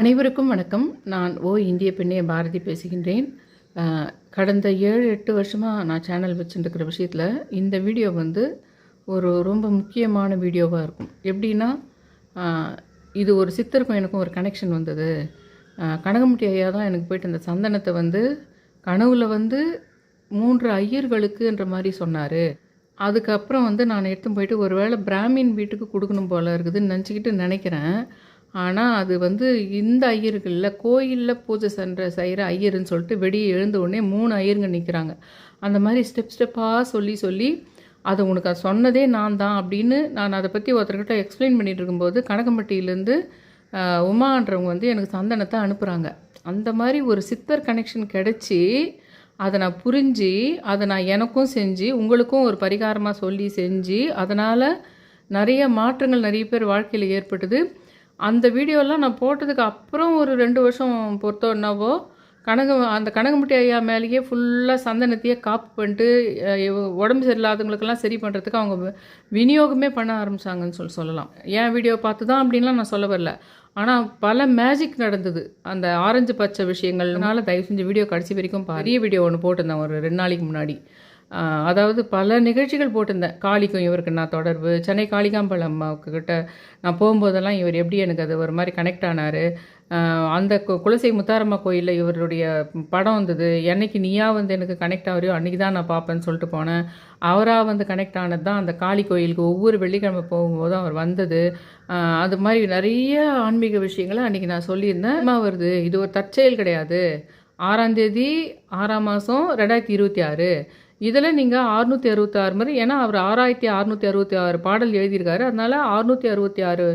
அனைவருக்கும் வணக்கம். நான் இந்திய பெண்ணே பாரதி பேசுகின்றேன். அ கடந்த 7, 8 வருஷமாக நான் சேனல் வச்சுட்டுருக்கிற விஷயத்தில் இந்த வீடியோ வந்து ரொம்ப முக்கியமான வீடியோவாக இருக்கும். எப்படின்னா, அ இது ஒரு சித்தருக்கும் எனக்கும் ஒரு கனெக்ஷன் வந்தது. கனகமுட்டி ஐயா தான் எனக்கு போயிட்டு அந்த சந்தனத்தை வந்து கனவுல வந்து 3 ஐயர்களுக்குன்ற மாதிரி சொன்னார். அதுக்கப்புறம் வந்து நான் எடுத்துன்னு போயிட்டு ஒரு வேளை பிராமின் வீட்டுக்கு கொடுக்கணும் போல இருக்குதுன்னு நினைக்கிறேன். ஆனால் அது வந்து இந்த ஐயர்களில் கோயிலில் பூஜை செய்கிற ஐயருன்னு சொல்லிட்டு வெடியை எழுந்த உடனே 3 ஐயருங்க நிற்கிறாங்க. அந்த மாதிரி ஸ்டெப்பாக சொல்லி அதை உனக்கு அது சொன்னதே நான் தான் அப்படின்னு நான் அதை பற்றி ஒருத்தர்கிட்ட எக்ஸ்பிளைன் பண்ணிகிட்டு இருக்கும்போது கனகம்பட்டியிலேருந்து உமான்றவங்க வந்து எனக்கு சந்தனத்தை அனுப்புகிறாங்க. அந்த மாதிரி ஒரு சித்தர் கனெக்ஷன் கிடச்சி அதை நான் புரிஞ்சு அதை நான் எனக்கும் செஞ்சு உங்களுக்கும் ஒரு பரிகாரமாக சொல்லி செஞ்சு அதனால் நிறைய மாற்றங்கள் நிறைய பேர் வாழ்க்கையில் ஏற்பட்டது. அந்த வீடியோலாம் நான் போட்டதுக்கு அப்புறம் ஒரு 2 வருஷம் பொறுத்தோ என்னவோ அந்த கனகமுட்டி ஐயா மேலேயே ஃபுல்லாக சந்தனத்தையே காப்பு பண்ணிட்டு உடம்பு சரியில்லாதவங்களுக்கெல்லாம் சரி பண்ணுறதுக்கு அவங்க விநியோகமே பண்ண ஆரம்பித்தாங்கன்னு சொல்லலாம். ஏன் வீடியோ பார்த்து தான் அப்படின்லாம் நான் சொல்ல வரல. ஆனால் பல மேஜிக் நடந்தது அந்த ஆரஞ்சு பச்சை விஷயங்கள்னால. தயவு செஞ்சு வீடியோ கடைசி வரைக்கும் பெரிய வீடியோ ஒன்று போட்டிருந்தேன் ஒரு 2 நாளைக்கு முன்னாடி. அதாவது பல நிகழ்ச்சிகள் போட்டிருந்தேன். காளிக்கும் இவருக்கு நான் தொடர்பு, சென்னை காளிகாம்பாள் அம்மாவுக்கிட்ட நான் போகும்போதெல்லாம் இவர் எப்படி எனக்கு அது ஒரு மாதிரி கனெக்ட் ஆனார். அந்த குலசை முத்தாரம்மா கோயிலில் இவருடைய படம் வந்தது. என்னைக்கு நீயா வந்து எனக்கு கனெக்ட் ஆகிறியோ அன்றைக்கி தான் நான் பார்ப்பேன்னு சொல்லிட்டு போனேன். அவராக வந்து கனெக்ட் ஆனது தான் அந்த காளி கோயிலுக்கு ஒவ்வொரு வெள்ளிக்கிழமை போகும்போதும் அவர் வந்தது. அது மாதிரி நிறைய ஆன்மீக விஷயங்களை அன்றைக்கி நான் சொல்லியிருந்தேன். அம்மா வருது, இது ஒரு தற்செயல் கிடையாது. 6ஆம் தேதி 6ஆம் மாதம் 2026 இதில் நீங்கள் 666 முறை, ஏன்னா அவர் 6666 பாடல் எழுதியிருக்காரு. அதனால் 666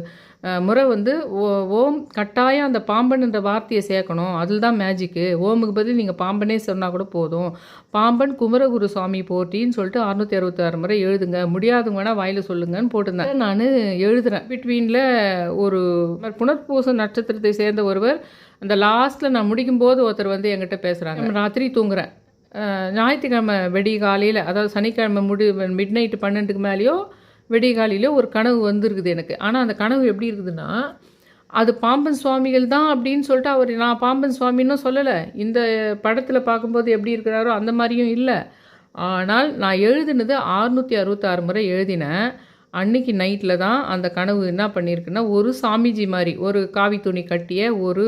முறை வந்து ஓம் கட்டாயம் அந்த பாம்பன்ன்ற வார்த்தையை சேர்க்கணும். அதில் தான் மேஜிக்கு. ஓமுக்கு பதில் நீங்கள் பாம்பனே சொன்னால் கூட போதும். பாம்பன் குமரகுரு சுவாமி போட்டின்னு சொல்லிட்டு 666 முறை எழுதுங்க. முடியாதவங்க வேணால் வாயில் சொல்லுங்கன்னு போட்டிருந்தேன். நான் எழுதுகிறேன். பிட்வீனில் ஒரு புனர்பூச நட்சத்திரத்தை சேர்ந்த ஒருவர் அந்த லாஸ்ட்டில் நான் முடிக்கும்போது ஒருத்தர் வந்து என்கிட்ட பேசுகிறாங்க. ராத்திரி தூங்குறேன். ஞாயிற்றுக்கிழமை வெடிகாலையில், அதாவது சனிக்கிழமை மிட் நைட்டு 12க்கு மேலேயோ வெடிகாலையிலோ ஒரு கனவு வந்துருக்குது எனக்கு. ஆனால் அந்த கனவு எப்படி இருக்குதுன்னா, அது பாம்பன் சுவாமிகள் தான் அப்படின்னு சொல்லிட்டு நான் பாம்பன் சுவாமின்னு சொல்லலை. இந்த படத்தில் பார்க்கும்போது எப்படி இருக்கிறாரோ அந்த மாதிரியும் இல்லை. ஆனால் நான் எழுதினது 666 முறை எழுதினேன். அன்னைக்கு நைட்டில் தான் அந்த கனவு என்ன பண்ணியிருக்குன்னா, ஒரு சாமிஜி மாதிரி, ஒரு காவி துணி கட்டிய ஒரு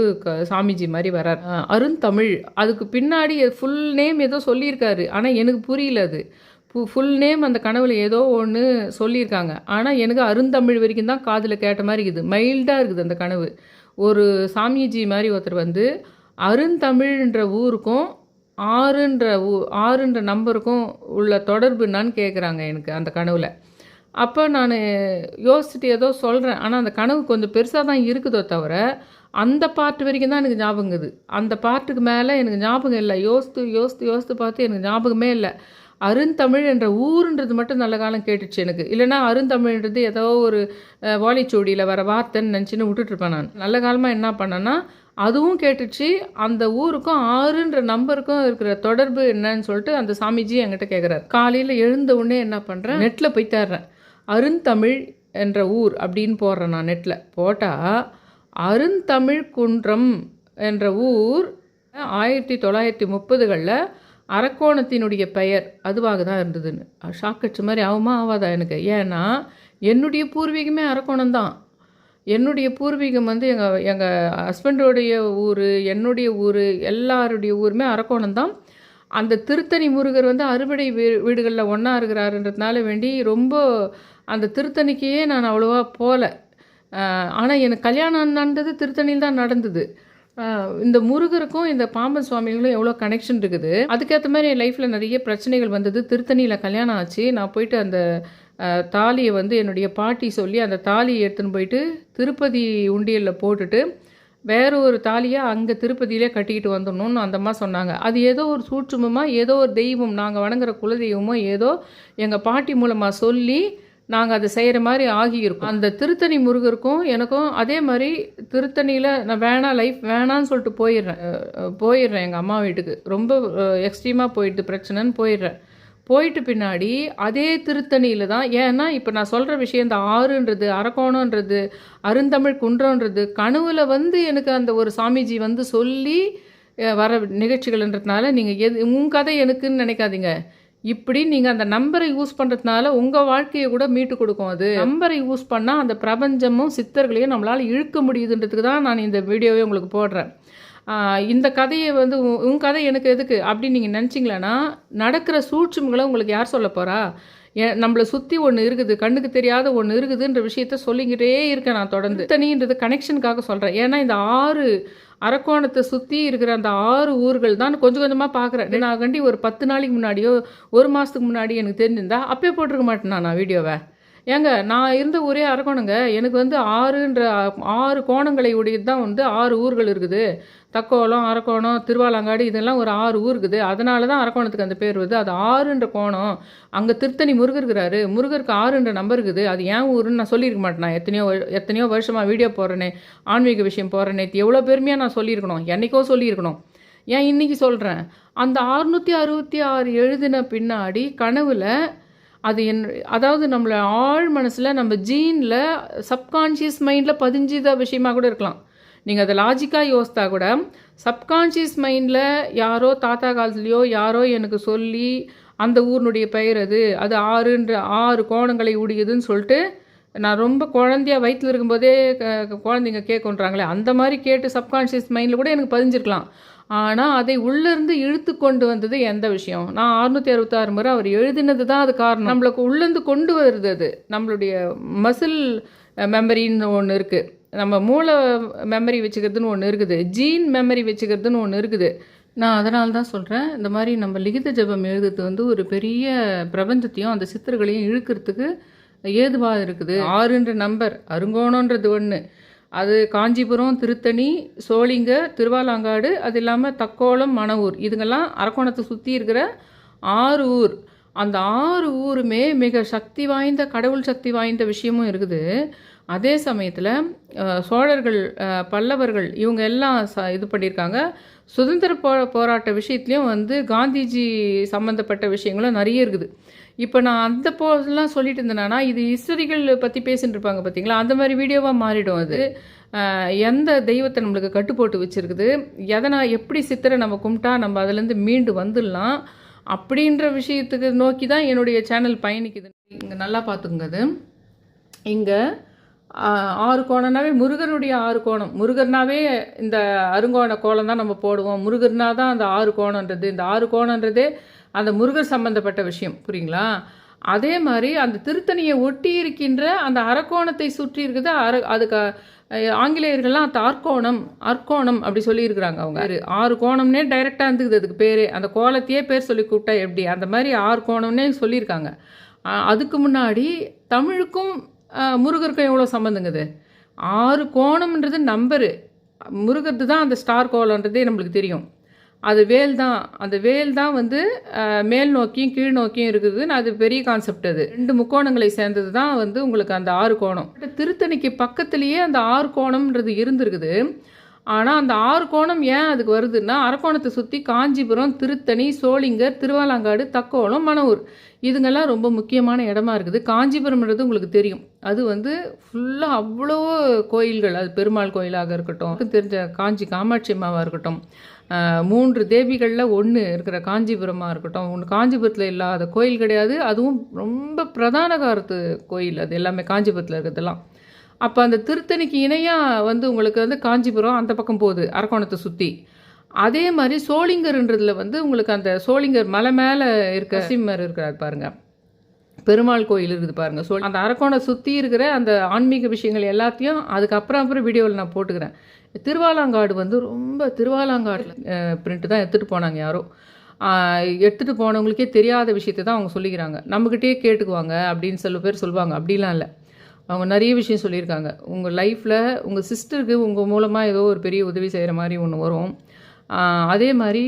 சாமிஜி மாதிரி வரார். அருந்தமிழ், அதுக்கு பின்னாடி ஃபுல் நேம் ஏதோ சொல்லியிருக்காரு. ஆனால் எனக்கு புரியல. அது ஃபுல் நேம் அந்த கனவில் ஏதோ ஒன்று சொல்லியிருக்காங்க. ஆனால் எனக்கு அருந்தமிழ் வரைக்கும் தான் காதில் கேட்ட மாதிரி இருக்குது. மைல்டாக இருக்குது அந்த கனவு. ஒரு சாமிஜி மாதிரி ஒருத்தர் வந்து அருந்தமிழ்ன்ற ஊருக்கும் 6ன்ற நம்பருக்கும் உள்ள தொடர்பு என்னான்னு கேட்குறாங்க எனக்கு அந்த கனவில். அப்போ நான் யோசிச்சுட்டு ஏதோ சொல்கிறேன். ஆனால் அந்த கனவு கொஞ்சம் பெருசாக தான் இருக்குதோ தவிர அந்த பார்ட் வரைக்கும் தான் எனக்கு ஞாபகங்குது. அந்த பார்ட்டுக்கு மேலே எனக்கு ஞாபகம் இல்லை. யோசித்து பார்த்து எனக்கு ஞாபகமே இல்லை. அருந்தமிழ் என்ற ஊருன்றது மட்டும் நல்ல காலம் கேட்டுச்சு எனக்கு. இல்லைனா அருந்தமிழ்ன்றது ஏதோ ஒரு வாலிச்சோடியில் வர வார்த்தைன்னு நினச்சின்னு விட்டுட்ருப்பேன். நான் நல்ல காலமாக என்ன பண்ணேன்னா அதுவும் கேட்டுச்சு. அந்த ஊருக்கும் 6ன்ற நம்பருக்கும் இருக்கிற தொடர்பு என்னன்னு சொல்லிட்டு அந்த சாமிஜி என்கிட்ட கேட்குறாரு. காலையில் எழுந்த உடனே என்ன பண்ணுறேன், நெட்டில் போய் தேடுறேன். அருந்தமிழ் என்ற ஊர் அப்படின்னு போடுறேன். நான் நெட்டில் போட்டால் அருந்தமிழ் குன்றம் என்ற ஊர் 1930களில் அரக்கோணத்தினுடைய பெயர் அதுவாக தான் இருந்ததுன்னு. ஷாக்கடிச்ச மாதிரி ஆகாதா எனக்கு. ஏன்னா என்னுடைய பூர்வீகமே அரக்கோணம் தான். என்னுடைய பூர்வீகம் வந்து எங்கள் ஹஸ்பண்டோடைய ஊர், என்னுடைய ஊர், எல்லாருடைய ஊருமே அரக்கோணம் தான். அந்த திருத்தணி முருகர் வந்து அறுபடை வீடுகளில் ஒன்றா இருக்கிறாருன்றதுனால வேண்டி ரொம்ப அந்த திருத்தணிக்கே நான் அவ்வளோவா போகல. ஆனால் எனக்கு கல்யாணம் நடந்தது திருத்தணியில் தான் நடந்தது. இந்த முருகருக்கும் இந்த பாம்பன் சுவாமிகளும் எவ்வளோ கனெக்ஷன் இருக்குது. அதுக்கேற்ற மாதிரி என் லைஃப்பில் நிறைய பிரச்சனைகள் வந்தது. திருத்தணியில் கல்யாணம் ஆச்சு. நான் போயிட்டு அந்த தாலியை வந்து என்னுடைய பாட்டி சொல்லி அந்த தாலியை எடுத்துன்னு போயிட்டு திருப்பதி உண்டியலில் போட்டுட்டு வேற ஒரு தாலியை அங்கே திருப்பதியிலே கட்டிக்கிட்டு வந்துடணும்னு அந்த அம்மா சொன்னாங்க. அது ஏதோ ஒரு சூட்சுமமாக ஏதோ ஒரு தெய்வம், நாங்கள் வணங்குற குலதெய்வமோ ஏதோ எங்கள் பாட்டி மூலமாக சொல்லி நாங்கள் அதை செய்கிற மாதிரி ஆகியிருக்கோம். அந்த திருத்தணி முருகருக்கும் எனக்கும் அதே மாதிரி திருத்தணியில் நான் லைஃப் வேணான்னு சொல்லிட்டு போயிடுறேன் எங்கள் அம்மா வீட்டுக்கு. ரொம்ப எக்ஸ்ட்ரீமாக போயிடுது பிரச்சனைன்னு போயிட்டு பின்னாடி அதே திருத்தணியில் தான். ஏன்னா இப்போ நான் சொல்கிற விஷயம் இந்த ஆறுன்றது, அரக்கோணன்றது, அருந்தமிழ் குன்றன்றது கனவுல வந்து எனக்கு அந்த ஒரு சாமிஜி வந்து சொல்லி வர நிகழ்ச்சிகள்ன்றதுனால நீங்கள் உங்கள் கதை எனக்குன்னு நினைக்காதீங்க. இப்படி நீங்கள் அந்த நம்பரை யூஸ் பண்ணுறதுனால உங்கள் வாழ்க்கையை கூட மீட்டு கொடுக்கும். அது நம்பரை யூஸ் பண்ணால் அந்த பிரபஞ்சமும் சித்தர்களையும் நம்மளால் இழுக்க முடியுதுன்றதுக்கு தான் நான் இந்த வீடியோவே உங்களுக்கு போடுறேன். இந்த கதையை வந்து உன் கதை எனக்கு எதுக்கு அப்படின்னு நீங்கள் நினச்சிங்களேன்னா, நடக்கிற சூட்சுமங்களை உங்களுக்கு யார் சொல்ல போகிறா? நம்மளை சுற்றி ஒன்று இருக்குது, கண்ணுக்கு தெரியாத ஒன்று இருக்குதுன்ற விஷயத்த சொல்லிக்கிட்டே இருக்கேன் நான் தொடர்ந்து. தனின்றது கனெக்ஷனுக்காக சொல்கிறேன். ஏன்னா இந்த 6 அரக்கோணத்தை சுற்றி இருக்கிற அந்த 6 ஊர்கள் தான் கொஞ்சம் கொஞ்சமாக பார்க்குறேன். நான் கண்டி ஒரு 10 நாளைக்கு முன்னாடியோ 1 மாதத்துக்கு முன்னாடி எனக்கு தெரிஞ்சிருந்தா அப்பயே போட்டிருக்க மாட்டேன் நான் வீடியோவை. ஏங்க நான் இருந்த ஊரே அரக்கோணங்க. எனக்கு வந்து 6 கோணங்களை உடையது தான் வந்து 6 ஊர்கள் இருக்குது. தக்கோலம், அரக்கோணம், திருவாலங்காடு இதெல்லாம் ஒரு 6 ஊர் இருக்குது. அதனால தான் அரக்கோணத்துக்கு அந்த பேர் வருது. அது 6ன்ற கோணம். அங்கே திருத்தணி முருகர் இருக்கிறாரு. முருகருக்கு 6ன்ற நம்பர் இருக்குது. அது ஏன் ஊருன்னு நான் சொல்லியிருக்க மாட்டேன். நான் எத்தனையோ வருஷமாக வீடியோ போடுறேனே, ஆன்மீக விஷயம் போடுறேனே, எவ்வளோ பெருமையாக நான் சொல்லியிருக்கணும். என்றைக்கோ சொல்லியிருக்கணும். ஏன் இன்றைக்கி சொல்கிறேன். அந்த 666 எழுதின பின்னாடி கனவில் அது அதாவது நம்மளை ஆழ் மனசில் நம்ம ஜீனில் சப்கான்ஷியஸ் மைண்டில் பதிஞ்சித விஷயமாக கூட இருக்கலாம். நீங்கள் அதை லாஜிக்காக யோசித்தா கூட சப்கான்ஷியஸ் மைண்டில் யாரோ தாத்தா காலத்துலேயோ யாரோ எனக்கு சொல்லி அந்த ஊரினுடைய பெயர் அது 6 கோணங்களை உடையுதுன்னு சொல்லிட்டு நான் ரொம்ப குழந்தையா வயிற்றில் இருக்கும்போதே குழந்தைங்க கேட்குன்றாங்களே, அந்த மாதிரி கேட்டு சப்கான்ஷியஸ் மைண்டில் கூட எனக்கு பதிஞ்சிருக்கலாம். ஆனால் அதை உள்ளேருந்து இழுத்து கொண்டு வந்தது எந்த விஷயம்? நான் 666 முறை அவர் எழுதினது தான் அது காரணம். நம்மளுக்கு உள்ளேருந்து கொண்டு வருது. அது நம்மளுடைய மசில் மெமரின்னு ஒன்று இருக்குது, நம்ம மூளை மெமரி வச்சுக்கிறதுன்னு ஒன்று இருக்குது, ஜீன் மெமரி வச்சுக்கிறதுன்னு ஒன்று இருக்குது. நான் அதனால தான் சொல்கிறேன், இந்த மாதிரி நம்ம லிகித ஜபம் எழுதுறது வந்து ஒரு பெரிய பிரபஞ்சத்தையும் அந்த சித்தர்களையும் இழுக்கிறதுக்கு ஏதுவாக இருக்குது. 6ன்ற நம்பர், அருங்கோணன்றது ஒன்று, அது காஞ்சிபுரம், திருத்தணி, சோளிங்க, திருவாலாங்காடு, அது இல்லாமல் தக்கோலம், மணவூர், இதுங்கெல்லாம் அரக்கோணத்தை சுற்றி இருக்கிற 6 ஊர். அந்த 6 ஊருமே மிக சக்தி வாய்ந்த, கடவுள் சக்தி வாய்ந்த விஷயமும் இருக்குது. அதே சமயத்தில் சோழர்கள், பல்லவர்கள் இவங்க எல்லாம் இது பண்ணியிருக்காங்க. சுதந்திர போராட்ட விஷயத்துலேயும் வந்து காந்திஜி சம்மந்தப்பட்ட விஷயங்களும் நிறைய இருக்குது. இப்போ நான் அந்த போதெல்லாம் சொல்லிட்டு இருந்தேன்னா இது ஹிஸ்டரிகள் பற்றி பேசிட்டு இருப்பாங்க பார்த்தீங்களா, அந்த மாதிரி வீடியோவாக மாறிடும். அது எந்த தெய்வத்தை நம்மளுக்கு கட்டுப்போட்டு வச்சுருக்குது, எப்படி சித்திரை நம்ம கும்பிட்டா நம்ம அதுலேருந்து மீண்டு வந்துடலாம் அப்படின்ற விஷயத்துக்கு நோக்கி தான் என்னுடைய சேனல் பயணிக்குது. இங்கே நல்லா பார்த்துக்குங்க. அது இங்கே 6 கோணம்னாவே முருகனுடைய 6 கோணம். முருகர்னாவே இந்த அருங்கோண கோலம் தான் நம்ம போடுவோம். முருகர்னா தான் அந்த 6 கோணன்றது. இந்த 6 கோணன்றதே அந்த முருகர் சம்பந்தப்பட்ட விஷயம், புரியுங்களா? அதே மாதிரி அந்த திருத்தணியை ஒட்டி இருக்கின்ற அந்த அரக்கோணத்தை சுற்றி இருக்குது. அதுக்கு ஆங்கிலேயர்கள்லாம் அந்த அர்க்கோணம் அப்படி சொல்லியிருக்கிறாங்க. அவங்க 6 கோணம்னே டைரெக்டாக இருந்துக்குது அதுக்கு பேர். அந்த கோலத்தையே பேர் சொல்லி கூப்பிட்டா எப்படி, அந்த மாதிரி 6 கோணம்னே சொல்லியிருக்காங்க. அதுக்கு முன்னாடி தமிழுக்கும் முருகருக்கும் எவ்வளோ சம்மந்தங்குது? 6 கோணம்ன்றது நம்பரு, முருகருக்கு தான் அந்த ஸ்டார் கோலன்றதே நம்மளுக்கு தெரியும். அது வேல் தான். அந்த வேல் தான் வந்து மேல் நோக்கியும் கீழ் நோக்கியும் இருக்குது. அது பெரிய கான்செப்ட். அது 2 முக்கோணங்களை சேர்ந்தது தான் வந்து உங்களுக்கு அந்த 6 கோணம். திருத்தணிக்கு பக்கத்துலேயே அந்த 6 கோணம்ன்றது இருந்திருக்குது. ஆனால் அந்த 6 கோணம் ஏன் அதுக்கு வருதுன்னா, அரக்கோணத்தை சுற்றி காஞ்சிபுரம், திருத்தணி, சோளிங்கர், திருவாலாங்காடு, தக்கோலம், மணவூர் இதுங்கெல்லாம் ரொம்ப முக்கியமான இடமா இருக்குது. காஞ்சிபுரம்ன்றது உங்களுக்கு தெரியும், அது வந்து ஃபுல்லாக அவ்வளோ கோயில்கள். அது பெருமாள் கோயிலாக இருக்கட்டும், தெரிஞ்ச காஞ்சி காமாட்சி அம்மாவாக இருக்கட்டும், 3 தேவிகளில் 1 இருக்கிற காஞ்சிபுரமாக இருக்கட்டும், ஒன்று காஞ்சிபுரத்தில் இல்லாத கோயில் கிடையாது. அதுவும் ரொம்ப பிரதான காலத்து கோயில் அது எல்லாமே காஞ்சிபுரத்தில் இருக்கிறதெல்லாம். அப்போ அந்த திருத்தணிக்கு இணையாக வந்து உங்களுக்கு வந்து காஞ்சிபுரம் அந்த பக்கம் போகுது அரக்கோணத்தை சுற்றி. அதே மாதிரி சோளிங்கர்ன்றதுல வந்து உங்களுக்கு அந்த சோளிங்கர் மலை மேலே இருக்க சிம்மர் இருக்கிறார் பாருங்கள், பெருமாள் கோயில் இருக்குது பாருங்கள். அந்த அரக்கோணை சுற்றி இருக்கிற அந்த ஆன்மீக விஷயங்கள் எல்லாத்தையும் அதுக்கப்புறம் வீடியோவில் நான் போட்டுக்கிறேன். திருவாலாங்காடு வந்து ரொம்ப திருவாலாங்காடில் பிரிண்ட்டு தான் எடுத்துகிட்டு போனாங்க யாரோ. எடுத்துகிட்டு போனவங்களுக்கே தெரியாத விஷயத்தை தான் அவங்க சொல்லிக்கிறாங்க. நம்மக்கிட்டே கேட்டுக்குவாங்க அப்படின்னு சில பேர் சொல்லுவாங்க. அப்படிலாம் இல்லை, அவங்க நிறைய விஷயம் சொல்லியிருக்காங்க. உங்கள் லைஃப்பில் உங்கள் சிஸ்டருக்கு உங்கள் மூலமாக ஏதோ ஒரு பெரிய உதவி செய்கிற மாதிரி ஒன்று வரும். அதே மாதிரி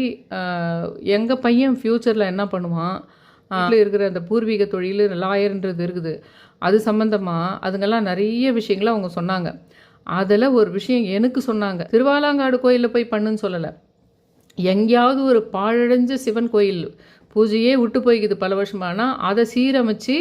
எங்கள் பையன் ஃப்யூச்சரில் என்ன பண்ணுவான், அதில் இருக்கிற அந்த பூர்வீக தொழில் லாயர்ன்றது இருக்குது, அது சம்மந்தமாக அதுங்கெல்லாம் நிறைய விஷயங்களை அவங்க சொன்னாங்க. அதில் ஒரு விஷயம் எனக்கு சொன்னாங்க, திருவாலாங்காடு கோயிலில் போய் பண்ணுன்னு சொல்லலை, எங்கேயாவது ஒரு பாழடைஞ்ச சிவன் கோயில் பூஜையே விட்டு போய்க்குது பல வருஷமானா அதை சீரமைச்சு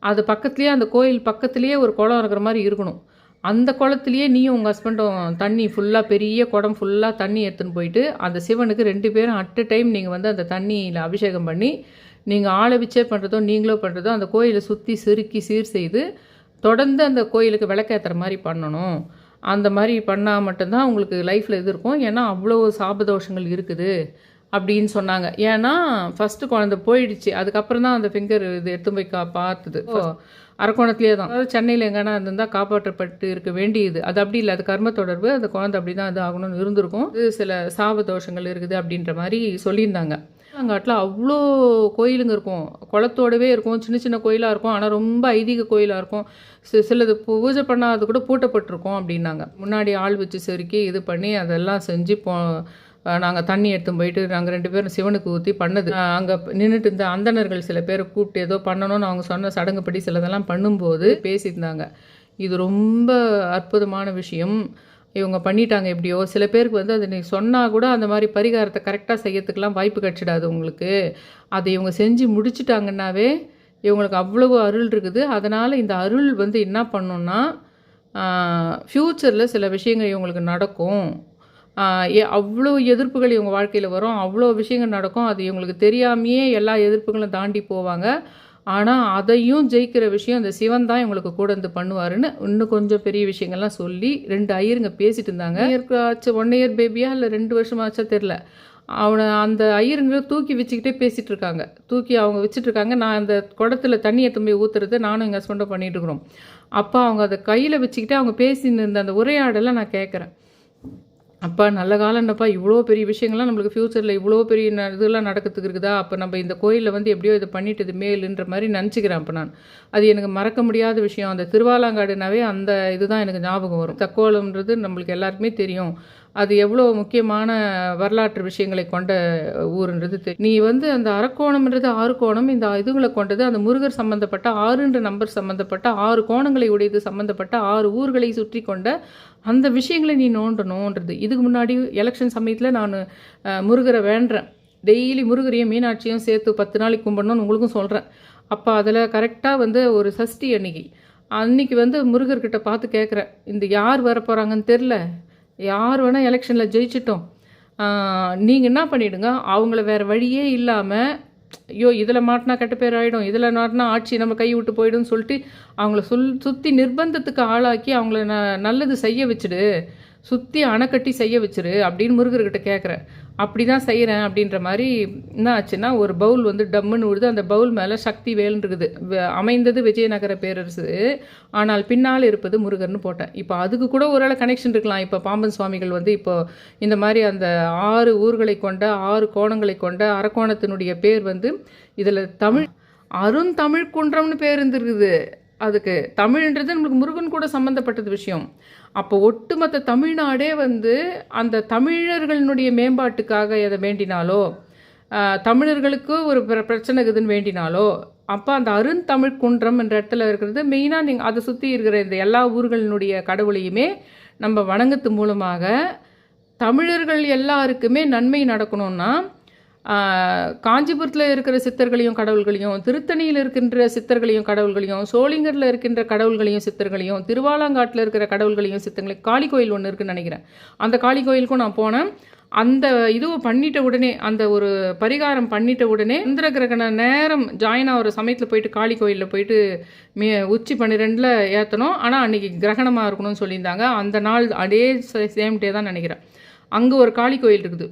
அது பக்கத்துலேயே அந்த கோயில் பக்கத்துலேயே ஒரு குளம் இருக்கிற மாதிரி இருக்கணும். அந்த குளத்துலேயே நீயும் உங்கள் ஹஸ்பண்டும் தண்ணி ஃபுல்லாக பெரிய குடம் ஃபுல்லாக தண்ணி எடுத்துன்னு போயிட்டு அந்த சிவனுக்கு 2 பேரும் அட் டைம் நீங்கள் வந்து அந்த தண்ணியில் அபிஷேகம் பண்ணி நீங்கள் ஆளை வச்சே பண்ணுறதோ நீங்களோ பண்ணுறதோ அந்த கோயிலை சுற்றி செருக்கி சீர் செய்து தொடர்ந்து அந்த கோயிலுக்கு விளக்கேற்றுற மாதிரி பண்ணணும். அந்த மாதிரி பண்ணால் மட்டும்தான் உங்களுக்கு லைஃப்பில் இது இருக்கும். ஏன்னா அவ்வளோ சாபதோஷங்கள் இருக்குது அப்படின்னு சொன்னாங்க. ஏன்னா ஃபஸ்ட்டு குழந்தை போயிடுச்சு, அதுக்கப்புறம் தான் அந்த ஃபிங்கர் இது எடுத்து போய் பார்த்தது. அரக்கோணத்துலேயே தான், அதாவது சென்னையில் எங்கன்னா இருந்தால் காப்பாற்றப்பட்டு இருக்க வேண்டியது. அது அப்படி இல்லை, அது கர்ம தொடர்பு. அந்த குழந்தை அப்படி தான் அது ஆகணும்னு இருந்திருக்கும். இது சில சாபதோஷங்கள் இருக்குது அப்படின்ற மாதிரி சொல்லியிருந்தாங்க. அங்காட்டில் அவ்வளோ கோயிலுங்க இருக்கும், குளத்தோடவே இருக்கும், சின்ன சின்ன கோயிலாக இருக்கும். ஆனால் ரொம்ப ஐதீக கோயிலாக இருக்கும். சிலது பூஜை பண்ணாது கூட பூட்டப்பட்டிருக்கும் அப்படின்னாங்க. முன்னாடி ஆள் வச்சு செருக்கி இது பண்ணி அதெல்லாம் செஞ்சு நாங்கள் தண்ணி எடுத்து போயிட்டு நாங்கள் 2 பேரும் சிவனுக்கு ஊற்றி பண்ணது. அங்கே நின்றுட்டு இருந்த அந்தணர்கள் சில பேரை கூப்பிட்டு ஏதோ பண்ணணும்னு அவங்க சொன்ன சடங்குப்படி சிலதெல்லாம் பண்ணும்போது பேசியிருந்தாங்க. இது ரொம்ப அற்புதமான விஷயம், இவங்க பண்ணிட்டாங்க எப்படியோ. சில பேருக்கு வந்து அது நீ சொன்னால் கூட அந்த மாதிரி பரிகாரத்தை கரெக்டாக செய்யறதுக்கெலாம் வாய்ப்பு கிடச்சிடாது உங்களுக்கு. அதை இவங்க செஞ்சு முடிச்சிட்டாங்கன்னாவே இவங்களுக்கு அவ்வளவு அருள் இருக்குது. அதனால் இந்த அருள் வந்து என்ன பண்ணணுன்னா ஃப்யூச்சரில் சில விஷயங்கள் இவங்களுக்கு நடக்கும். அவ்வளோ எதிர்ப்புகள் இவங்க வாழ்க்கையில் வரும், அவ்வளோ விஷயங்கள் நடக்கும். அது இவங்களுக்கு தெரியாமையே எல்லா எதிர்ப்புகளும் தாண்டி போவாங்க. ஆனால் அதையும் ஜெயிக்கிற விஷயம் அந்த சிவன் தான் இவங்களுக்கு கூட இருந்து பண்ணுவாருன்னு இன்னும் கொஞ்சம் பெரிய விஷயங்கள்லாம் சொல்லி 2 ஐயருங்க பேசிட்டு இருந்தாங்க. ஆச்சு 1 இயர் பேபியா இல்லை 2 வருஷமாச்சா தெரில. அவனை அந்த ஐயருங்களை தூக்கி வச்சுக்கிட்டே பேசிகிட்டு இருக்காங்க. தூக்கி அவங்க வச்சுட்ருக்காங்க. நான் அந்த குடத்துல தண்ணி எடுத்து போய் ஊற்றுறது நானும் எங்கள் ஹஸ்பண்டும் பண்ணிகிட்டு இருக்கிறோம். அப்போ அவங்க அதை கையில் வச்சுக்கிட்டே அவங்க பேசின்னு இருந்த அந்த உரையாடலை நான் கேட்குறேன். அப்பா நல்ல காலம்னப்பா, இவ்வளோ பெரிய விஷயங்கள்லாம் நம்மளுக்கு ஃப்யூச்சரில் இவ்வளோ பெரிய இதெல்லாம் நடக்கிறதுக்கு இருக்குதா? அப்போ நம்ம இந்த கோயிலில் வந்து எப்படியோ இதை பண்ணிட்டது மேலுன்ற மாதிரி நினச்சிக்கிறேன். அப்போ நான் அது எனக்கு மறக்க முடியாத விஷயம். அந்த திருவாலாங்காடுனாவே அந்த இதுதான் எனக்கு ஞாபகம் வரும். தக்கோலம்ன்றது நம்மளுக்கு எல்லாருக்குமே தெரியும். அது எவ்வளோ முக்கியமான வரலாற்று விஷயங்களை கொண்ட ஊருன்றது தெரியும். நீ வந்து அந்த அரக்கோணம்ன்றது 6 கோணம், இந்த இதுகளை கொண்டது அந்த முருகர் சம்மந்தப்பட்ட 6ன்ற நம்பர் சம்மந்தப்பட்ட 6 கோணங்களை உடையது சம்மந்தப்பட்ட 6 ஊர்களை சுற்றி கொண்ட அந்த விஷயங்களை நீ நோண்டணுன்றது. இதுக்கு முன்னாடி எலெக்ஷன் சமயத்தில் நான் முருகரை வேண்டுறேன். டெய்லி முருகரையும் மீனாட்சியும் சேர்த்து 10 நாளைக்கு கும்பிடணும்னு உங்களுக்கும் சொல்கிறேன். அப்போ அதில் கரெக்டாக வந்து ஒரு சஷ்டி அன்னைக்கு வந்து முருகர்கிட்ட பார்த்து கேட்குறேன், இந்த யார் வர போகிறாங்கன்னு தெரில, யார் வேணால் எலெக்ஷனில் ஜெயிச்சிட்டோம், நீங்கள் என்ன பண்ணிவிடுங்க, அவங்கள வேறு வழியே இல்லாமல் ஐயோ இதில் மாட்டினா கெட்ட பேர் ஆகிடும், இதில் மாட்டினா ஆட்சி நம்ம கை விட்டு போயிடும்னு சொல்லிட்டு அவங்கள சுற்றி நிர்பந்தத்துக்கு ஆளாக்கி அவங்கள நல்லது செய்ய வச்சுடு, சுற்றி அணைக்கட்டி செய்ய வச்சுரு அப்படின்னு முருகர்கிட்ட கேட்குறேன். அப்படி தான் செய்கிறேன் அப்படின்ற மாதிரி என்ன ஆச்சுன்னா, ஒரு பவுல் வந்து டம்முன்னு விடுது. அந்த பவுல் மேலே சக்தி வேல்னு இருக்குது. அமைந்தது விஜயநகர பேரரசு, ஆனால் பின்னால் இருப்பது முருகர்னு போட்டேன். இப்போ அதுக்கு கூட ஒரு கனெக்ஷன் இருக்கலாம். இப்போ பாம்பன் சுவாமிகள் வந்து இப்போ இந்த மாதிரி அந்த 6 ஊர்களை கொண்ட 6 கோணங்களை கொண்ட அரக்கோணத்தினுடைய பேர் வந்து இதில் அருந்தமிழ் குன்றம்னு பேர் இருந்துருக்குது. அதுக்கு தமிழ்ன்றது நம்மளுக்கு முருகன் கூட சம்மந்தப்பட்டது விஷயம். அப்போ ஒட்டுமொத்த தமிழ்நாடே வந்து அந்த தமிழர்களுடைய மேம்பாட்டுக்காக எதை வேண்டினாலோ, தமிழர்களுக்கு ஒரு பிரச்சனை இருக்குதுன்னு வேண்டினாலோ, அப்போ அந்த அருந்தமிழ் குன்றம் என்ற இடத்துல இருக்கிறது மெயினாக நீங்கள் அதை சுற்றி இருக்கிற இந்த எல்லா ஊர்களினுடைய கடவுளையுமே நம்ம வணங்கத்து மூலமாக தமிழர்கள் எல்லாருக்குமே நன்மை நடக்கணும்னா, காஞ்சிபுரத்தில் இருக்கிற சித்தர்களையும் கடவுள்களையும், திருத்தணியில் இருக்கின்ற சித்தர்களையும் கடவுள்களையும், சோளிங்கரில் இருக்கின்ற கடவுள்களையும் சித்தர்களையும், திருவாலாங்காட்டில் இருக்கிற கடவுள்களையும் சித்தர்களையும், காளி கோயில் ஒன்று இருக்குன்னு நினைக்கிறேன். அந்த காளி கோயிலுக்கும் நான் போனேன். அந்த இதுவை பண்ணிட்ட உடனே, அந்த ஒரு பரிகாரம் பண்ணிட்ட உடனே சந்திர கிரகண நேரம் ஜாயின் ஆகிற சமயத்தில் போயிட்டு காளி கோயிலில் போயிட்டு உச்சி 12 ஏற்றணும். ஆனால் அன்றைக்கி கிரகணமாக இருக்கணும்னு சொல்லியிருந்தாங்க. அந்த நாள் அதே சேம் டே தான் நினைக்கிறேன். அங்கே ஒரு காளி கோயில் இருக்குது.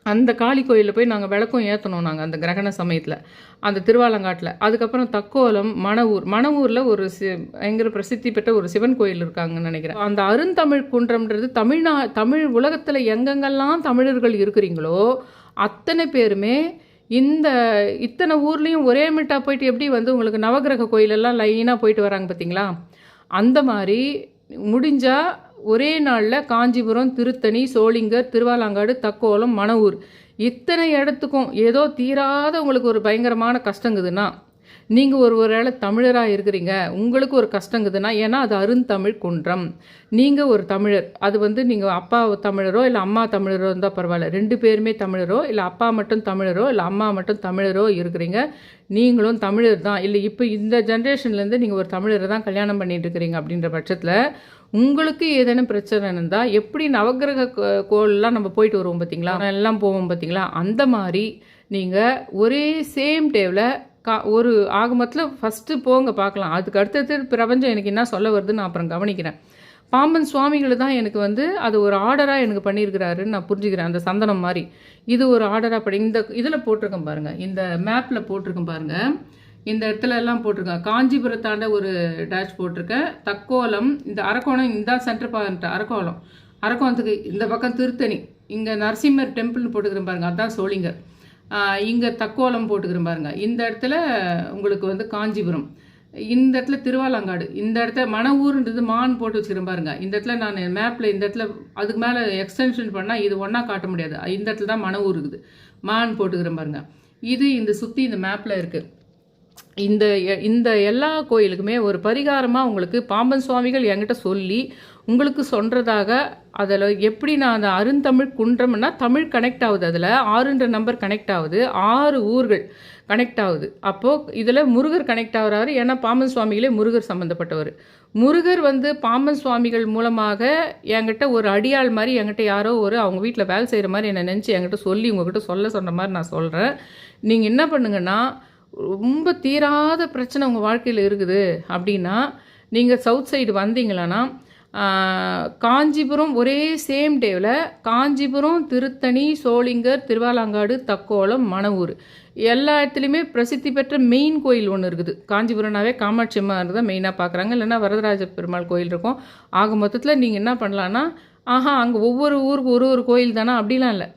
அந்த காளி கோயிலில் போய் நாங்கள் விளக்கம் ஏற்றணும் நாங்கள் அந்த கிரகண சமயத்தில், அந்த திருவாலங்காட்டில். அதுக்கப்புறம் தக்கோலம், மணவூரில் ஒரு பயங்கர பிரசித்தி பெற்ற ஒரு சிவன் கோயில் இருக்காங்கன்னு நினைக்கிறேன். அந்த அருந்தமிழ் குன்றம்ன்றது தமிழ் உலகத்தில் எங்கெங்கெல்லாம் தமிழர்கள் இருக்கிறீங்களோ அத்தனை பேருமே இத்தனை ஊர்லேயும் ஒரே மிட்டாக போயிட்டு எப்படி வந்து உங்களுக்கு நவகிரக கோயிலெல்லாம் லைனாக போயிட்டு வராங்க பார்த்தீங்களா, அந்த மாதிரி முடிஞ்சால் ஒரே நாளில் காஞ்சிபுரம், திருத்தணி, சோளிங்கர், திருவாலாங்காடு, தக்கோலம், மணவூர் இத்தனை இடத்துக்கும் ஏதோ தீராத உங்களுக்கு ஒரு பயங்கரமான கஷ்டங்குதுன்னா நீங்கள் ஒரு வேளை தமிழராக இருக்கிறீங்க, உங்களுக்கு ஒரு கஷ்டங்குதுன்னா, ஏன்னா அது அருந்தமிழ் குன்றம். நீங்கள் ஒரு தமிழர், அது வந்து நீங்கள் அப்பா தமிழரோ இல்லை அம்மா தமிழரோ இருந்தால் பரவாயில்ல, 2 பேருமே தமிழரோ இல்லை அப்பா மட்டும் தமிழரோ இல்லை அம்மா மட்டும் தமிழரோ இருக்கிறீங்க, நீங்களும் தமிழர் தான், இல்லை இப்போ இந்த ஜென்ரேஷன்லேருந்து நீங்கள் ஒரு தமிழரை தான் கல்யாணம் பண்ணிட்டு இருக்கிறீங்க அப்படின்ற பட்சத்தில் உங்களுக்கு ஏதேனும் பிரச்சனை இருந்தால், எப்படி நவக்கிரக கோயிலெலாம் நம்ம போயிட்டு வருவோம் பார்த்தீங்களா, எல்லாம் போவோம் பார்த்தீங்களா, அந்த மாதிரி நீங்கள் ஒரே சேம் டேவில் ஒரு ஆகமத்தில் ஃபஸ்ட்டு போங்க பார்க்கலாம். அதுக்கு அடுத்தது பிரபஞ்சம் எனக்கு என்ன சொல்ல வருதுன்னு நான் அப்புறம் கவனிக்கிறேன். பாம்பன் சுவாமிகள் தான் எனக்கு வந்து அது ஒரு ஆர்டராக எனக்கு பண்ணியிருக்கிறாருன்னு நான் புரிஞ்சுக்கிறேன். அந்த சந்தனம் மாதிரி இது ஒரு ஆர்டராக இந்த இதில் போட்டிருக்கேன் பாருங்கள், இந்த மேப்பில் போட்டிருக்கேன் பாருங்கள், இந்த இடத்துல எல்லாம் போட்டிருக்கேன். காஞ்சிபுரத்தாண்ட ஒரு டேஷ் போட்டிருக்கேன், தக்கோலம், இந்த அரக்கோணம், இந்த சென்டர் பாயிண்ட் அரக்கோலம், அரக்கோணத்துக்கு இந்த பக்கம் திருத்தணி, இங்கே நரசிம்மர் டெம்பிள்னு போட்டுக்கிறேன் பாருங்கள், அதுதான் சோளிங்கர். இங்கே தக்கோலம் போட்டுக்கிறேன் பாருங்கள், இந்த இடத்துல உங்களுக்கு வந்து காஞ்சிபுரம், இந்த இடத்துல திருவாலங்காடு, இந்த இடத்துல மணவூர்ன்றது மான் போட்டு வச்சுக்கிறேன் பாருங்கள். இந்த இடத்துல நான் மேப்பில் இந்த இடத்துல அதுக்கு மேலே எக்ஸ்டென்ஷன் பண்ணால் இது ஒன்றா காட்ட முடியாது, இந்த இடத்துல தான் மணவூர் இருக்குது, மான் போட்டுக்கிறேன் பாருங்கள். இது இந்த சுற்றி இந்த மேப்பில் இருக்குது. இந்த இந்த எல்லா கோயிலுக்குமே ஒரு பரிகாரமாக உங்களுக்கு பாம்பன் சுவாமிகள் என்கிட்ட சொல்லி உங்களுக்கு சொல்கிறதாக, அதில் எப்படி நான் அந்த அருந்தமிழ் குன்றம்னா தமிழ் கனெக்ட் ஆகுது, அதில் 6ன்ற நம்பர் கனெக்ட் ஆகுது, 6 ஊர்கள் கனெக்ட் ஆகுது. அப்போது இதில் முருகர் கனெக்ட் ஆகிறாரு, ஏன்னா பாம்பன் சுவாமிகளே முருகர் சம்மந்தப்பட்டவர். முருகர் வந்து பாம்பன் சுவாமிகள் மூலமாக என்கிட்ட ஒரு அடியாள் மாதிரி என்கிட்ட யாரோ அவங்க வீட்டில் வேலை செய்கிற மாதிரி என்னை நினச்சி என்கிட்ட சொல்லி உங்ககிட்ட சொன்ன மாதிரி நான் சொல்கிறேன். நீங்கள் என்ன பண்ணுங்கன்னா, ரொம்ப தீராத பிரச்சனை உங்கள் வாழ்க்கையில் இருக்குது அப்படின்னா, நீங்கள் சவுத் சைடு வந்தீங்களான்னா காஞ்சிபுரம் ஒரே சேம் டேவில் காஞ்சிபுரம், திருத்தணி, சோளிங்கர், திருவாலங்காடு, தக்கோலம், மணவூர் எல்லா இடத்துலையுமே பிரசித்தி பெற்ற மெயின் கோயில் ஒன்று இருக்குது. காஞ்சிபுரம்னாவே காமாட்சி அம்மா தான் மெயினாக பார்க்குறாங்க, இல்லைன்னா வரதராஜ பெருமாள் கோயில் இருக்கும். ஆக மொத்தத்தில் நீங்கள் என்ன பண்ணலான்னா, அங்கே ஒவ்வொரு ஊருக்கு ஒரு கோயில் தானே அப்படிலாம் இல்லை,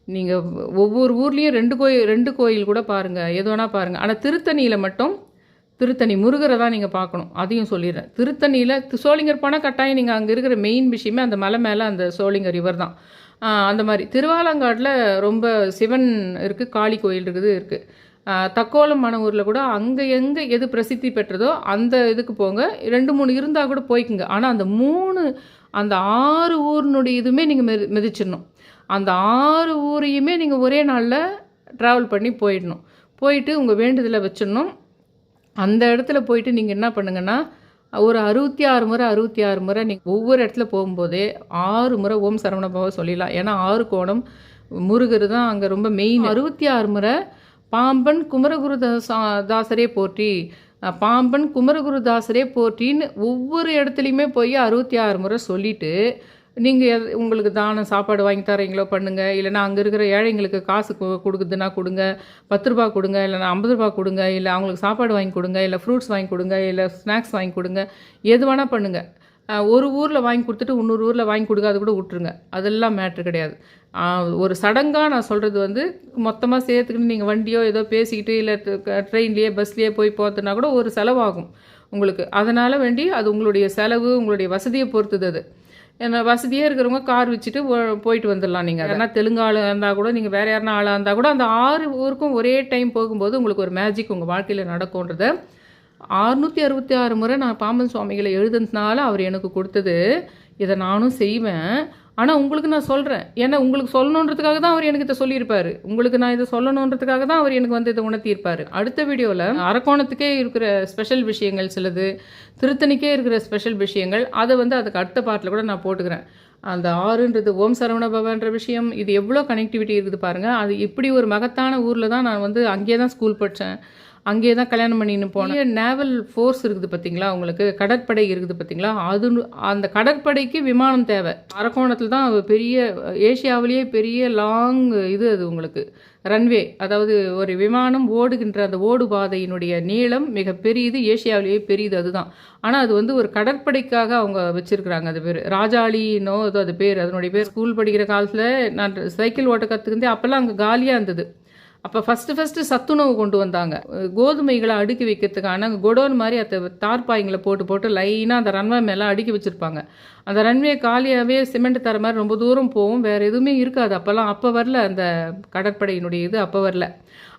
நீங்கள் ஒவ்வொரு ஊர்லேயும் 2 கோயில் கூட பாருங்கள், எது வேணால் பாருங்கள். ஆனால் திருத்தணியில் மட்டும் திருத்தணி முருகரை தான் நீங்கள் பார்க்கணும், அதையும் சொல்லிடுறேன். திருத்தணியில் சோளிங்கர் போனால் கட்டாயம் நீங்கள் அங்கே இருக்கிற மெயின் விஷயமே அந்த மலை மேலே அந்த சோளிங்கர் ரிவர் தான். அந்த மாதிரி திருவாலங்காட்டில் ரொம்ப சிவன் இருக்குது, காளி கோயில் இருக்குது. தக்கோலம் மணவூரில் கூட அங்கே எங்கே எது பிரசித்தி பெற்றதோ அந்த இதுக்கு போங்க, 2-3 இருந்தால் கூட போய்க்குங்க. ஆனால் அந்த 6 ஊரினுடைய இதுவுமே நீங்கள் மிதிச்சிடணும். அந்த 6 ஊரையுமே நீங்கள் ஒரே நாளில் ட்ராவல் பண்ணி போயிட்டு உங்கள் வேண்டுதலை வச்சிடணும். அந்த இடத்துல போயிட்டு நீங்கள் என்ன பண்ணுங்கன்னா, ஒரு 66 முறை நீங்கள் ஒவ்வொரு இடத்துல போகும்போதே 6 முறை ஓம் சரவணபவ சொல்லிடலாம். ஏன்னா 6 கோணம் முருகர் தான் அங்கே ரொம்ப மெயின். 66 முறை பாம்பன் குமரகுருதாசரே போற்றி, பாம்பன் குமரகுருதாசரே போற்றின்னு ஒவ்வொரு இடத்துலையுமே போய் 66 முறை சொல்லிவிட்டு, நீங்கள் உங்களுக்கு தானம் சாப்பாடு வாங்கி தரீங்களோ பண்ணுங்கள், இல்லைனா அங்கே இருக்கிற ஏழைங்களுக்கு காசு கொடுக்குதுன்னா கொடுங்க, 10 ரூபா கொடுங்க, இல்லைனா 50 ரூபா கொடுங்க, இல்லை அவங்களுக்கு சாப்பாடு வாங்கி கொடுங்க, இல்லை ஃப்ரூட்ஸ் வாங்கி கொடுங்க, இல்லை ஸ்நாக்ஸ் வாங்கி கொடுங்க, எது வேணால் பண்ணுங்கள். ஒரு ஊரில் வாங்கி கொடுத்துட்டு இன்னொரு ஊரில் வாங்கி கொடுக்காது கூட விட்டுருங்க, அதெல்லாம் மேட்ரு கிடையாது. ஒரு சடங்காக நான் சொல்கிறது வந்து மொத்தமாக சேர்த்துக்கிட்டு நீங்கள் வண்டியோ ஏதோ பேசிக்கிட்டு இல்லை ட்ரெயின்லேயே பஸ்லேயே போய் போகிறதுனா கூட ஒரு செலவாகும் உங்களுக்கு. அதனால் வேண்டி அது உங்களுடைய செலவு, உங்களுடைய வசதியை பொறுத்தது. அது ஏன்னா வசதியாக இருக்கிறவங்க கார் வச்சுட்டு போயிட்டு வந்துடலாம். நீங்கள் ஏன்னா தெலுங்கு ஆளாக இருந்தால் கூட, நீங்கள் வேறு யாருன்னா ஆளாக இருந்தால் கூட, அந்த 6 ஊருக்கும் ஒரே டைம் போகும்போது உங்களுக்கு ஒரு மேஜிக் உங்கள் வாழ்க்கையில் நடக்கும்ன்றத 666 முறை நான் பாம்பன் சுவாமிகளை எழுதுனதுனால அவர் எனக்கு கொடுத்தது. இதை நானும் செய்வேன். ஆனால் உங்களுக்கு நான் சொல்கிறேன், ஏன்னா உங்களுக்கு சொல்லணுன்றதுக்காக தான் அவர் எனக்கு இதை சொல்லியிருப்பார். உங்களுக்கு நான் இதை சொல்லணுன்றதுக்காக தான் அவர் எனக்கு வந்து இதை உணர்த்தியிருப்பார். அடுத்த வீடியோவில் அரக்கோணத்துக்கே இருக்கிற ஸ்பெஷல் விஷயங்கள் சிலது, திருத்தணிக்கே இருக்கிற ஸ்பெஷல் விஷயங்கள், அதை வந்து அதுக்கு அடுத்த பார்ட்டில் கூட நான் போட்டுக்கிறேன். அந்த 6ன்றது ஓம் சரவண பவன்ற விஷயம், இது எவ்வளோ கனெக்டிவிட்டி இருக்குது பாருங்கள். அது இப்படி ஒரு மகத்தான ஊரில் தான் நான் வந்து அங்கேயே தான் ஸ்கூல் படித்தேன், அங்கேயே தான் கல்யாணம் பண்ணின்னு போனேன். நேவல் ஃபோர்ஸ் இருக்குது பார்த்தீங்களா, உங்களுக்கு கடற்படை இருக்குது பார்த்தீங்களா, அந்த கடற்படைக்கு விமானம் தேவை. அரக்கோணத்தில் தான் பெரிய, ஏசியாவிலேயே பெரிய லாங் அது உங்களுக்கு ரன்வே, அதாவது ஒரு விமானம் ஓடுகின்ற அந்த ஓடு பாதையினுடைய நீளம் மிக பெரியது, ஏசியாவிலேயே பெரியது அதுதான். ஆனால் அது வந்து ஒரு கடற்படைக்காக அவங்க வச்சுருக்குறாங்க. அது பேர் ராஜாளினோ அது பேர், அதனுடைய பேர். ஸ்கூல் படிக்கிற காலத்தில் நான் சைக்கிள் ஓட்ட கற்றுக்கிட்டே அப்போல்லாம் அங்கே காலியாக இருந்தது. அப்போ ஃபஸ்ட்டு சத்துணவு கொண்டு வந்தாங்க. கோதுமைகளை அடுக்கி வைக்கிறதுக்கான குடோன் மாதிரி தார்பாய்ங்களை போட்டு லைனாக அந்த ரன்வே மேலே அடுக்கி வச்சுருப்பாங்க. அந்த ரன்வே காலியாகவே சிமெண்ட் தர மாதிரி ரொம்ப தூரம் போகும், வேறு எதுவுமே இருக்காது. அப்போ வரல அந்த கடற்படையினுடைய இது, அப்போ வரல.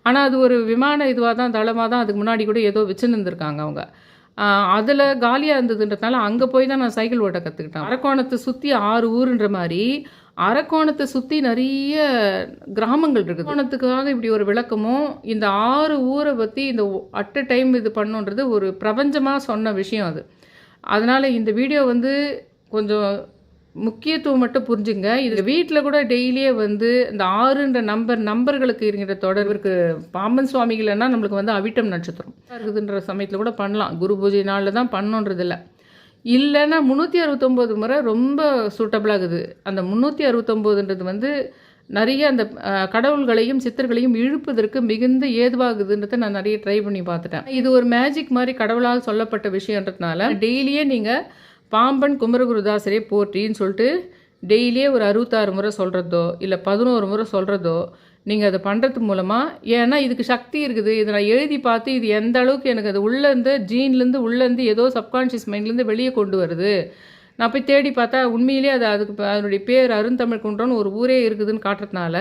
ஆனால் அது ஒரு விமான இதுவாக தான், தளமாக தான். அதுக்கு முன்னாடி கூட ஏதோ வச்சுன்னு இருந்திருக்காங்க அவங்க. அதில் காலியாக இருந்ததுன்றதுனால அங்கே போய் தான் நான் சைக்கிள் ஓட்ட கற்றுக்கிட்டேன். அரக்கோணத்தை சுற்றி 6 ஊருன்ற மாதிரி அரக்கோணத்தை சுற்றி நிறைய கிராமங்கள் இருக்குது. அரக்கோணத்துக்காக இப்படி ஒரு விளக்கமும், இந்த 6 ஊரை பற்றி இந்த அட் அ டைம் இது பண்ணுன்றது ஒரு பிரபஞ்சமாக சொன்ன விஷயம் அது. அதனால் இந்த வீடியோ வந்து கொஞ்சம் முக்கியத்துவம் மட்டும் புரிஞ்சுங்க. இது வீட்டில் கூட டெய்லியே வந்து இந்த 6ன்ற நம்பர்களுக்கு இருக்கிற தொடர்புக்கு பாம்பன் சுவாமிகள்னா நம்மளுக்கு வந்து அவிட்டம் நட்சத்திரம் இருக்குதுன்ற சமயத்தில் கூட பண்ணலாம். குரு பூஜை நாளில் தான் பண்ணோன்றது இல்லை. இல்லைன்னா 369 முறை ரொம்ப சூட்டபிளாகுது. அந்த 369ன்றது வந்து நிறைய அந்த கடவுள்களையும் சித்தர்களையும் இழுப்பதற்கு மிகுந்த ஏதுவாகுதுன்றதை நான் நிறைய ட்ரை பண்ணி பார்த்துட்டேன். இது ஒரு மேஜிக் மாதிரி கடவுளால் சொல்லப்பட்ட விஷயன்றதுனால டெய்லியே நீங்கள் பாம்பன் குமரகுருதாசரே போற்றின்னு சொல்லிட்டு டெய்லியே ஒரு 66 முறை சொல்கிறதோ இல்லை 11 முறை சொல்கிறதோ நீங்கள் அதை பண்ணுறது மூலமாக, ஏன்னா இதுக்கு சக்தி இருக்குது. இதை நான் எழுதி பார்த்து இது எந்த அளவுக்கு எனக்கு அது உள்ளேருந்து ஜீன்லேருந்து உள்ளேருந்து ஏதோ சப்கான்ஷியஸ் மைண்ட்லேருந்து வெளியே கொண்டு வருது. நான் போய் தேடி பார்த்தா உண்மையிலே அதுக்கு அதனுடைய பேர் அருந்தமிழ் குன்றம்னு ஒரு ஊரே இருக்குதுன்னு காட்டுறதுனால,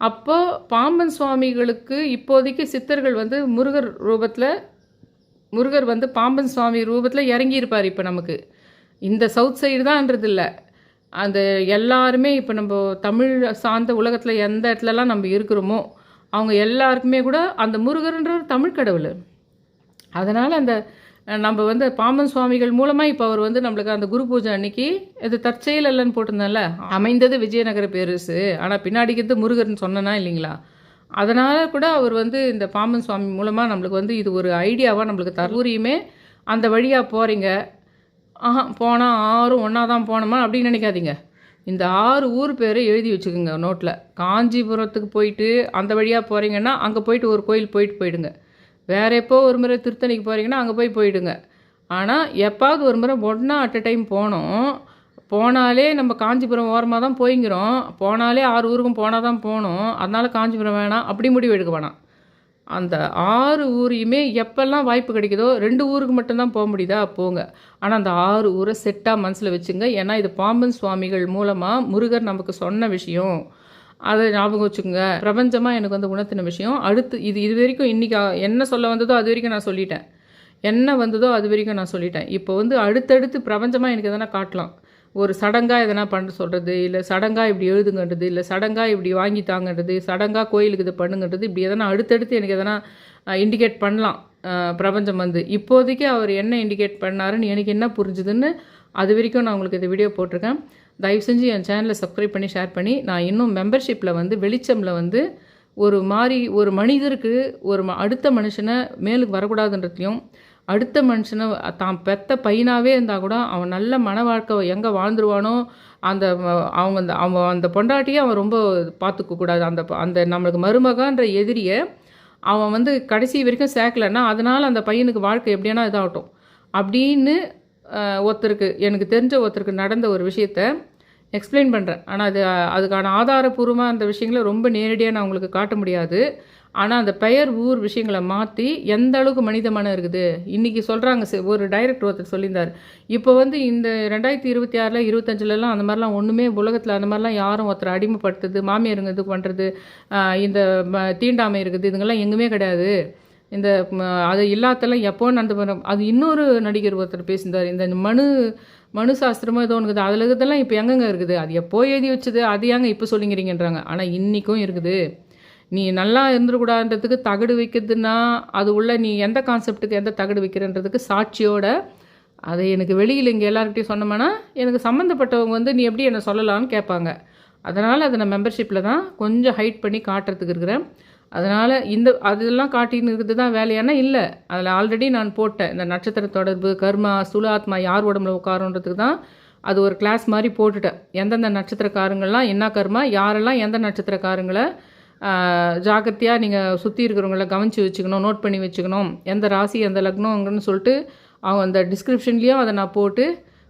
அப்போது பாம்பன் சுவாமிகளுக்கு இப்போதைக்கு சித்தர்கள் வந்து முருகர் வந்து பாம்பன் சுவாமி ரூபத்தில் இறங்கியிருப்பார். இப்போ நமக்கு இந்த சவுத் சைடு தான்ன்றது இல்லை, அந்த எல்லாருமே இப்போ நம்ம தமிழ் சார்ந்த உலகத்தில் எந்த இடத்துலலாம் நம்ம இருக்கிறோமோ அவங்க எல்லாருக்குமே கூட அந்த முருகர்ன்ற தமிழ் கடவுள். அதனால் அந்த நம்ம வந்து பாம்பன் சுவாமிகள் மூலமாக இப்போ அவர் வந்து நம்மளுக்கு அந்த குரு பூஜை அன்னைக்கு இது தற்செயல் இல்லைன்னு போட்டிருந்தால, அமைந்தது விஜயநகர பேரரசு, ஆனால் பின்னாடிக்கிறது முருகர்னு சொன்னனா இல்லைங்களா. அதனால் கூட அவர் வந்து இந்த பாம்பன் சுவாமி மூலமாக நம்மளுக்கு வந்து இது ஒரு ஐடியாவாக நம்மளுக்கு தரூரியுமே அந்த வழியாக போகிறீங்க. போனால் 6 ஒன்றா தான் போனோமா அப்படின்னு நினைக்காதீங்க. இந்த 6 ஊர் பேரை எழுதி வச்சுக்கோங்க நோட்டில். காஞ்சிபுரத்துக்கு போயிட்டு அந்த வழியாக போகிறீங்கன்னா அங்கே போயிட்டு ஒரு கோயில் போயிடுங்க. வேறு எப்போ ஒரு முறை திருத்தணிக்கு போகிறீங்கன்னா அங்கே போயிடுங்க. ஆனால் எப்பாவது ஒரு முறை ஒன்றா அட் அ டைம் போனாலே நம்ம காஞ்சிபுரம் ஓரமாக தான் போய்ங்கிறோம். போனாலே 6 ஊருக்கும் போனால் தான் போகணும். அதனால் காஞ்சிபுரம் வேணாம் அப்படி முடிவு எடுக்க வேணாம். அந்த 6 ஊரையுமே எப்பெல்லாம் வாய்ப்பு கிடைக்குதோ 2 ஊருக்கு மட்டும்தான் போக முடியுதா போங்க. ஆனால் அந்த 6 ஊரை செட்டாக மனசில் வச்சுங்க. ஏன்னா இது பாம்பன் சுவாமிகள் மூலமாக முருகர் நமக்கு சொன்ன விஷயம், அதை ஞாபகம் வச்சுக்கோங்க. பிரபஞ்சமாக எனக்கு வந்து உணர்த்தின விஷயம். அடுத்து இது வரைக்கும் இன்றைக்கி என்ன சொல்ல வந்ததோ அது வரைக்கும் நான் சொல்லிட்டேன். என்ன வந்ததோ அது வரைக்கும் நான் சொல்லிட்டேன். இப்போ வந்து அடுத்தடுத்து பிரபஞ்சமாக எனக்கு எதனா காட்டலாம். ஒரு சடங்காக எதனா பண்ண சொல்கிறது, இல்லை சடங்காக இப்படி எழுதுங்கன்றது, இல்லை சடங்காக இப்படி வாங்கி தாங்கன்றது, சடங்காக கோயிலுக்கு இது பண்ணுங்கன்றது, இப்படி எதனா அடுத்தடுத்து எனக்கு எதனா இண்டிகேட் பண்ணலாம் பிரபஞ்சம் வந்து. இப்போதைக்கு அவர் என்ன இண்டிகேட் பண்ணாருன்னு எனக்கு என்ன புரிஞ்சுதுன்னு அது வரைக்கும் நான் உங்களுக்கு இந்த வீடியோ போட்டிருக்கேன். தயவு செஞ்சு என் சேனலை சப்ஸ்கிரைப் பண்ணி ஷேர் பண்ணி, நான் இன்னும் மெம்பர்ஷிப்பில் வந்து வெளிச்சமில் வந்து ஒரு மனிதருக்கு அடுத்த மனுஷனை மேலுக்கு வரக்கூடாதுன்றதையும், அடுத்த மனுஷனை தான் பெத்த பையனாகவே இருந்தால் கூட அவன் நல்ல மன வாழ்க்கை எங்கே வாழ்ந்துருவானோ அவன் அந்த பொண்டாட்டியை அவன் ரொம்ப பார்த்துக்கக்கூடாது. அந்த நம்மளுக்கு மருமகான்ற எதிரியை அவன் வந்து கடைசி வரைக்கும் சேர்க்கலைன்னா அதனால் அந்த பையனுக்கு வாழ்க்கை எப்படியானா இதாகட்டும் அப்படின்னு எனக்கு தெரிஞ்ச ஒருத்தருக்கு நடந்த ஒரு விஷயத்த எக்ஸ்பிளைன் பண்ணுறேன். ஆனால் அதுக்கான ஆதாரபூர்வமாக அந்த விஷயங்களை ரொம்ப நேரடியாக நான் உங்களுக்கு காட்ட முடியாது. ஆனால் அந்த பெயர் ஊர் விஷயங்களை மாற்றி எந்த அளவுக்கு மனித மனம் இருக்குது இன்றைக்கி சொல்கிறாங்க. ஒரு டைரக்டர் ஒருத்தர் சொல்லியிருந்தார், இப்போ வந்து இந்த 2026 25லலாம் அந்த மாதிரிலாம் ஒன்றுமே உலகத்தில் அந்த மாதிரிலாம் யாரும் ஒருத்தர் அடிமைப்படுத்துறது, மாமியாருங்க இது பண்ணுறது, இந்த தீண்டாமை இருக்குது, இதுங்கெல்லாம் எங்குமே கிடையாது. அது இல்லாதெல்லாம் எப்போன்னு அது இன்னொரு நடிகர் ஒருத்தர் பேசியிருந்தார். இந்த மனு சாஸ்திரமோ ஏதோ ஒன்று அதில் இருக்கிறதெல்லாம் இப்போ எங்கெங்கே இருக்குது, அது எப்போ எழுதி வச்சது, அது ஏங்க இப்போ சொல்லிங்கிறீங்கன்றாங்க. ஆனால் இன்றைக்கும் இருக்குது. நீ நல்லா இருந்துடக்கூடாதுன்றதுக்கு தகடு வைக்கிறதுனா அது உள்ள நீ எந்த கான்செப்டுக்கு எந்த தகடு வைக்கிறன்றதுக்கு சாட்சியோட அதை எனக்கு வெளியில் இங்கே எல்லாருக்கிட்டையும் சொன்னோம்னா எனக்கு சம்மந்தப்பட்டவங்க வந்து நீ எப்படி என்னை சொல்லலான்னு கேட்பாங்க. அதனால் அதை நான் மெம்பர்ஷிப்பில் தான் கொஞ்சம் ஹைட் பண்ணி காட்டுறதுக்கு இருக்கிறேன். அதனால் அதெல்லாம் காட்டின்னு இருக்கிறது தான் வேலையானா இல்லை. அதில் ஆல்ரெடி நான் போட்டேன். இந்த நட்சத்திர தொடர்பு, கர்மா, சுலாத்மா யார் உடம்புல உட்காருன்றதுக்கு தான் அது ஒரு கிளாஸ் மாதிரி போட்டுட்டேன். எந்தெந்த நட்சத்திரக்காரங்கள்லாம் என்ன கர்மா, யாரெல்லாம் எந்த நட்சத்திரக்காரங்களை ஜாக்கிரதையாக நீங்கள் சுற்றி இருக்கிறவங்கள கவனித்து வச்சுக்கணும், நோட் பண்ணி வச்சுக்கணும், எந்த ராசி எந்த லக்னம்னு சொல்லிட்டு அவங்க அந்த டிஸ்கிரிப்ஷன்லேயும் அதை நான் போட்டு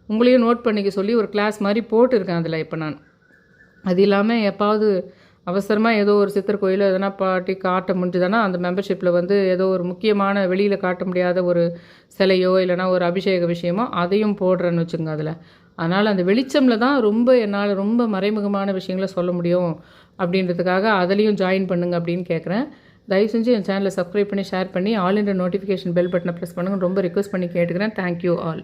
உங்களையும் நோட் பண்ணிக்க சொல்லி ஒரு கிளாஸ் மாதிரி போட்டிருக்கேன் அதில். இப்போ நான் அது இல்லாமல் எப்பாவது அவசரமாக ஏதோ ஒரு சித்தர் கோயிலோ எதனா பாட்டி காட்ட முடிஞ்சுதானா அந்த மெம்பர்ஷிப்பில் வந்து ஏதோ ஒரு முக்கியமான வெளியில் காட்ட முடியாத ஒரு சிலையோ இல்லைனா ஒரு அபிஷேக விஷயமோ அதையும் போடுறேன்னு வச்சுங்க அதில். அதனால் அந்த வெளிச்சமில் தான் ரொம்ப என்னால் ரொம்ப மறைமுகமான விஷயங்களை சொல்ல முடியும் அப்படின்றதுக்காக அதுலேயும் ஜாயின் பண்ணுங்க அப்படின்னு கேட்குறேன். தயவு செஞ்சு என் சேனலை சப்ஸ்கிரைப் பண்ணி ஷேர் பண்ணி ஆல் இண்டியா நோட்டிஃபிகேஷன் பெல் பட்டனை ப்ரெஸ் பண்ணுங்க ரொம்ப ரிக்வெஸ்ட் பண்ணி கேட்டுக்கிறேன். Thank you all.